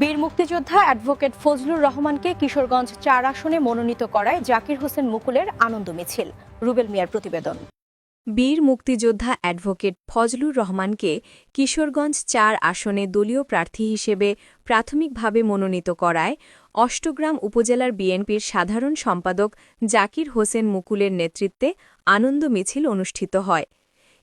বীর মুক্তিযোদ্ধা অ্যাডভোকেট ফজলুর রহমানকে কিশোরগঞ্জ ৪ আসনে মনোনীত করায় জাকির হোসেন মুকুলের আনন্দ মিছিল। রুবেল মিয়ার প্রতিবেদন। বীর মুক্তিযোদ্ধা অ্যাডভোকেট ফজলুর রহমানকে কিশোরগঞ্জ ৪ আসনে দলীয় প্রার্থী হিসেবে প্রাথমিকভাবে মনোনীত করায় অষ্টগ্রাম উপজেলার বিএনপির সাধারণ সম্পাদক জাকির হোসেন মুকুলের নেতৃত্বে আনন্দ মিছিল অনুষ্ঠিত হয়।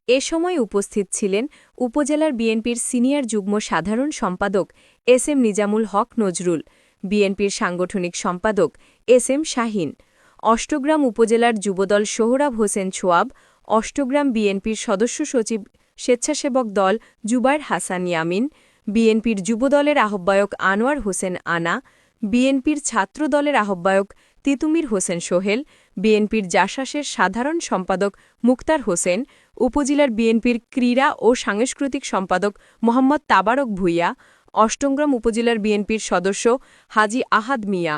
এ সময় উপস্থিত ছিলেন উপজেলার বিএনপির সিনিয়র যুগ্ম সাধারণ সম্পাদক এস.এম. নিজামুল হক নজরুল, বিএনপির সাংগঠনিক সম্পাদক এস.এম. শাহীন, অষ্টগ্রাম উপজেলার যুবদল সোহরাব হোসেন ছোয়াব, অষ্টগ্রাম বিএনপির সদস্য সচিব স্বেচ্ছাসেবক দল জুবায়ের হাসান ইয়ামিন, বিএনপির যুবদলের আহ্বায়ক আনোয়ার হোসেন আনা, বিএনপির ছাত্রদলের আহ্বায়ক তিতুমির হোসেন সোহেল, বিএনপির জাসাসের সাধারণ সম্পাদক মুক্তার হোসেন, উপজেলার বিএনপির ক্রীড়া ও সাংস্কৃতিক সম্পাদক মোহাম্মদ তাবারক ভূঁইয়া, অষ্টগ্রাম উপজেলার বিএনপির সদস্য হাজী আহাদ মিয়া,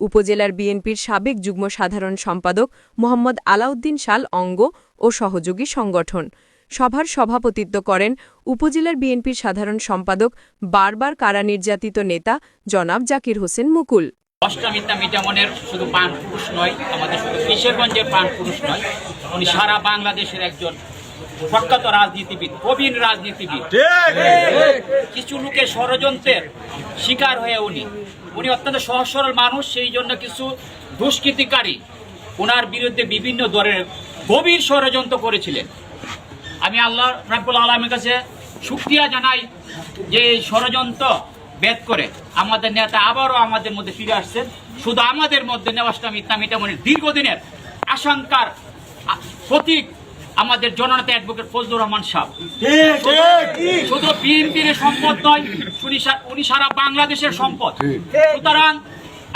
উপজেলার বিএনপির সাবেক যুগ্ম সাধারণ সম্পাদক মোহাম্মদ আলাউদ্দিন শাল অঙ্গ ও সহযোগী সংগঠন। সভার সভাপতিত্ব করেন উপজেলার বিএনপির সাধারণ সম্পাদক বারবার কারা নির্যাতিত নেতা জনাব জাকির হোসেন মুকুল। অষ্টমিতা মিটামনের শুধু পান পুরুষ নয়, আমাদের শুধু কিশোরগঞ্জের পান পুরুষ নয়, উনি সারা বাংলাদেশের একজন প্রখ্যাত রাজনীতিবিদ, প্রবীণ রাজনীতিবিদ। কিছু লোকের ষড়যন্ত্রের শিকার হয়ে উনি অত্যন্ত সহজ সরল মানুষ, সেই জন্য কিছু দুষ্কৃতিকারী ওনার বিরুদ্ধে বিভিন্ন ধরনের গভীর ষড়যন্ত্র করেছিলেন। আমি আল্লাহ রাব্বুল আলামিনের কাছে শুকরিয়া জানাই যে এই ষড়যন্ত্র ভেদ করে আমাদের নেতা আবারও আমাদের মধ্যে ফিরে আসছেন। শুধু আমাদের মধ্যে অষ্টমিতা মিটামনির দীর্ঘদিনের আশঙ্কার প্রতীক আমাদের জননেতা অ্যাডভোকেট ফজলুর রহমান সাহেব। শুধু বিএনপির সম্পদ নয়, উনি সারা বাংলাদেশের সম্পদ। সুতরাং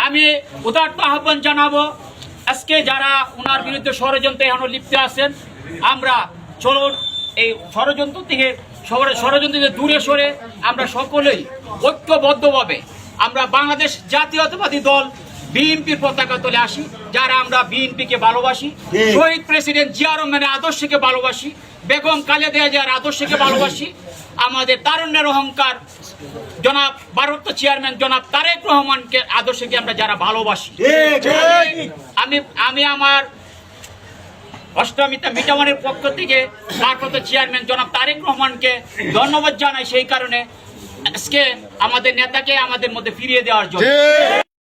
আমি উদারত আহ্বান জানাবো, আজকে যারা ওনার বিরুদ্ধে ষড়যন্ত্রে এখনো লিপ্ত আছেন, আমরা চলুন এই ষড়যন্ত্র থেকে দূরে সরে আমরা সকলেই ঐক্যবদ্ধভাবে আমরা বাংলাদেশ জাতীয়তাবাদী দল বিএনপির পতাকা তুলে আসি, যারা আমরা বিএনপিকে ভালোবাসি, শহীদ প্রেসিডেন্ট জিয়া রহমানের আদর্শকে ভালোবাসি, বেগম খালেদা জিয়ার আদর্শকে ভালোবাসি, আমাদের তারুণ্যের অহংকার জনাব ভারপ্রাপ্ত চেয়ারম্যান জনাব তারেক রহমানকে আদর্শকে আমরা যারা ভালোবাসি। আমি আমার অষ্টমিতা মিটামনের পক্ষ থেকে ভারপ্রাপ্ত চেয়ারম্যান জনাব তারেক রহমানকে ধন্যবাদ জানাই, সেই কারণে আজকে আমাদের নেতাকে আমাদের মধ্যে ফিরিয়ে দেওয়ার জন্য।